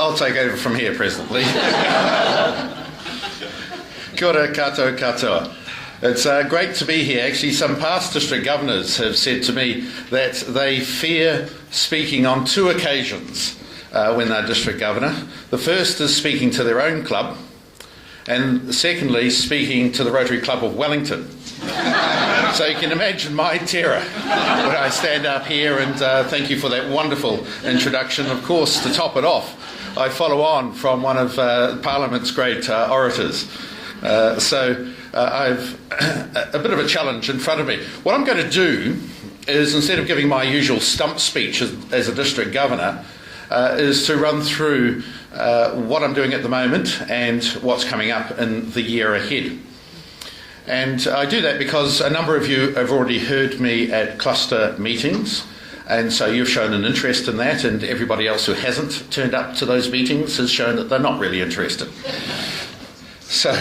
I'll take over from here presently. Kia ora koutou katoa. It's great to be here. Actually, some past district governors have said to me that they fear speaking on two occasions when they're district governor. The first is speaking to their own club, and secondly, speaking to the Rotary Club of Wellington. So you can imagine my terror when I stand up here, and thank you for that wonderful introduction. Of course, to top it off, I follow on from one of Parliament's great orators. So I've a bit of a challenge in front of me. What I'm going to do is, instead of giving my usual stump speech as a district governor, is to run through what I'm doing at the moment and what's coming up in the year ahead. And I do that because a number of you have already heard me at cluster meetings, and so you've shown an interest in that, and everybody else who hasn't turned up to those meetings has shown that they're not really interested. So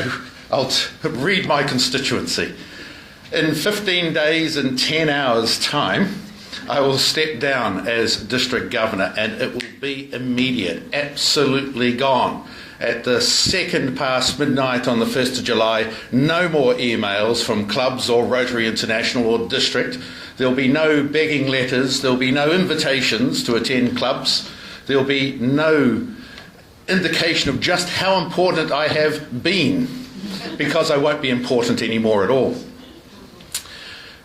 I'll read my constituency. In 15 days and 10 hours' time, I will step down as district governor, and it will be immediate, absolutely gone. At the second past midnight on the 1st of July, no more emails from clubs or Rotary International or district. There'll be no begging letters, there'll be no invitations to attend clubs, there'll be no indication of just how important I have been, because I won't be important anymore at all.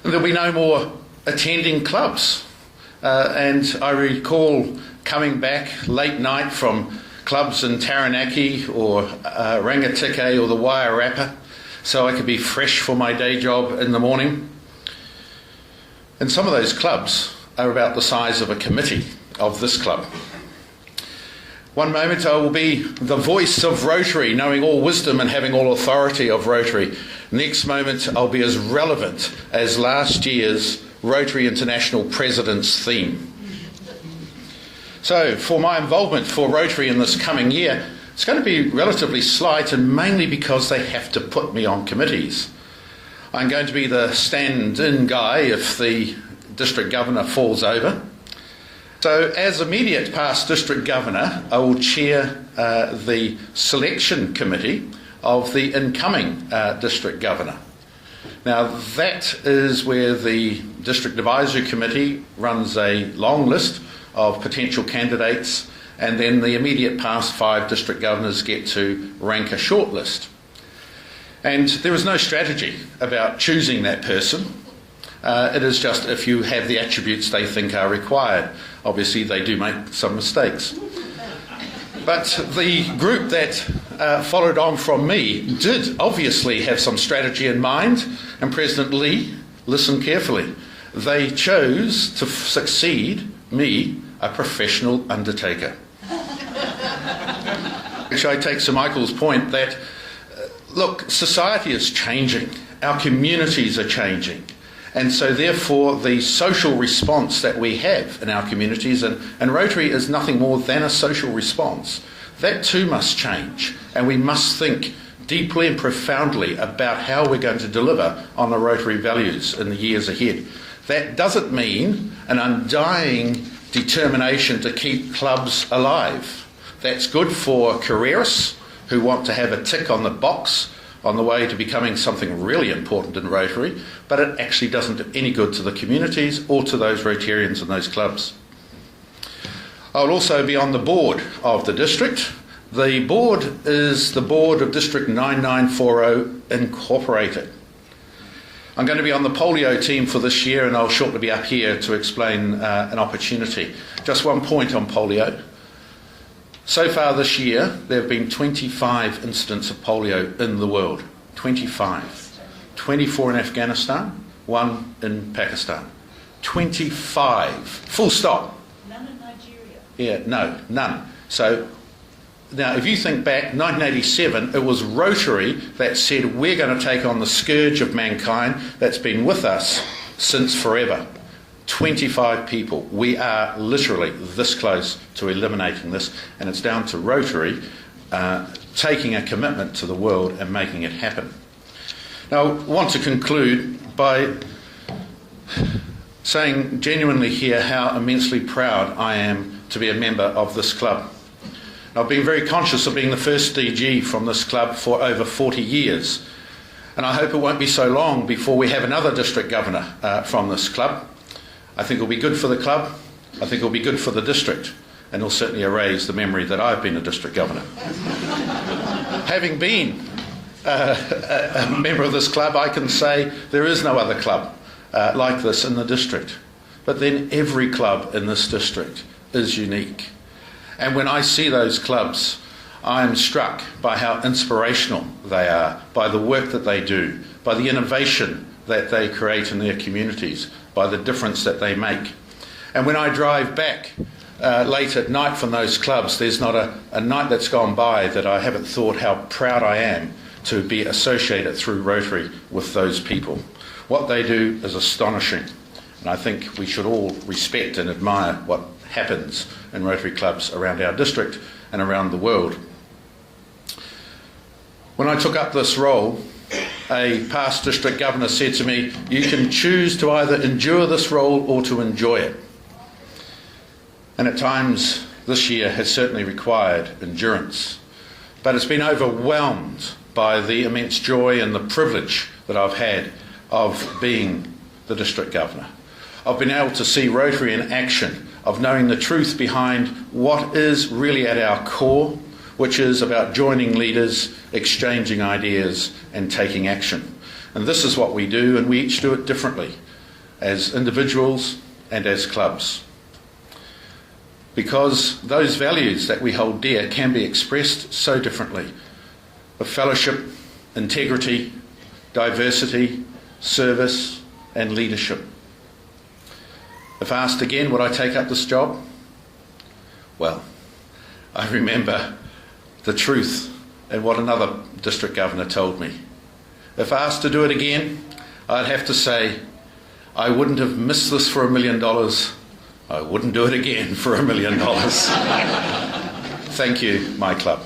And there'll be no more attending clubs. And I recall coming back late night from clubs in Taranaki or Rangitikei or the Wairarapa, so I could be fresh for my day job in the morning. And some of those clubs are about the size of a committee of this club. One moment I will be the voice of Rotary, knowing all wisdom and having all authority of Rotary. Next moment I'll be as relevant as last year's Rotary International President's theme. So for my involvement for Rotary in this coming year, it's going to be relatively slight, and mainly because they have to put me on committees. I'm going to be the stand-in guy if the district governor falls over. So as immediate past district governor, I will chair the selection committee of the incoming district governor. Now that is where the district advisory committee runs a long list of potential candidates, and then the immediate past 5 district governors get to rank a short list. And there is no strategy about choosing that person. It is just if you have the attributes they think are required. Obviously they do make some mistakes. But the group that followed on from me did obviously have some strategy in mind, and President Lee, listen carefully, they chose to succeed me, a professional undertaker. Which I take Sir Michael's point that, look, society is changing, our communities are changing, and so therefore the social response that we have in our communities, and Rotary is nothing more than a social response, that too must change, and we must think deeply and profoundly about how we're going to deliver on the Rotary values in the years ahead. That doesn't mean an undying determination to keep clubs alive. That's good for careerists who want to have a tick on the box on the way to becoming something really important in Rotary, but it actually doesn't do any good to the communities or to those Rotarians in those clubs. I will also be on the board of the district. The board is the board of District 9940 Incorporated. I'm going to be on the polio team for this year, and I'll shortly be up here to explain an opportunity. Just one point on polio. So far this year, there have been 25 incidents of polio in the world. 25. 24 in Afghanistan, 1 in Pakistan. 25. Full stop. None in Nigeria. Yeah, no, none. So now, if you think back, 1987, it was Rotary that said we're going to take on the scourge of mankind that's been with us since forever. 25 people. We are literally this close to eliminating this, and it's down to Rotary taking a commitment to the world and making it happen. Now, I want to conclude by saying genuinely here how immensely proud I am to be a member of this club. I've been very conscious of being the first DG from this club for over 40 years. And I hope it won't be so long before we have another district governor from this club. I think it'll be good for the club. I think it'll be good for the district. And it'll certainly erase the memory that I've been a district governor. Having been a member of this club, I can say there is no other club like this in the district. But then every club in this district is unique. And when I see those clubs, I am struck by how inspirational they are, by the work that they do, by the innovation that they create in their communities, by the difference that they make. And when I drive back late at night from those clubs, there's not a night that's gone by that I haven't thought how proud I am to be associated through Rotary with those people. What they do is astonishing, and I think we should all respect and admire what happens in Rotary clubs around our district and around the world. When I took up this role, a past district governor said to me, "You can choose to either endure this role or to enjoy it." And at times this year has certainly required endurance, but it's been overwhelmed by the immense joy and the privilege that I've had of being the district governor. I've been able to see Rotary in action, of knowing the truth behind what is really at our core, which is about joining leaders, exchanging ideas and taking action. And this is what we do, and we each do it differently, as individuals and as clubs. Because those values that we hold dear can be expressed so differently, of fellowship, integrity, diversity, service and leadership. If asked again, would I take up this job? Well, I remember the truth and what another district governor told me. If asked to do it again, I'd have to say, I wouldn't have missed this for $1 million. I wouldn't do it again for $1 million. Thank you, my club.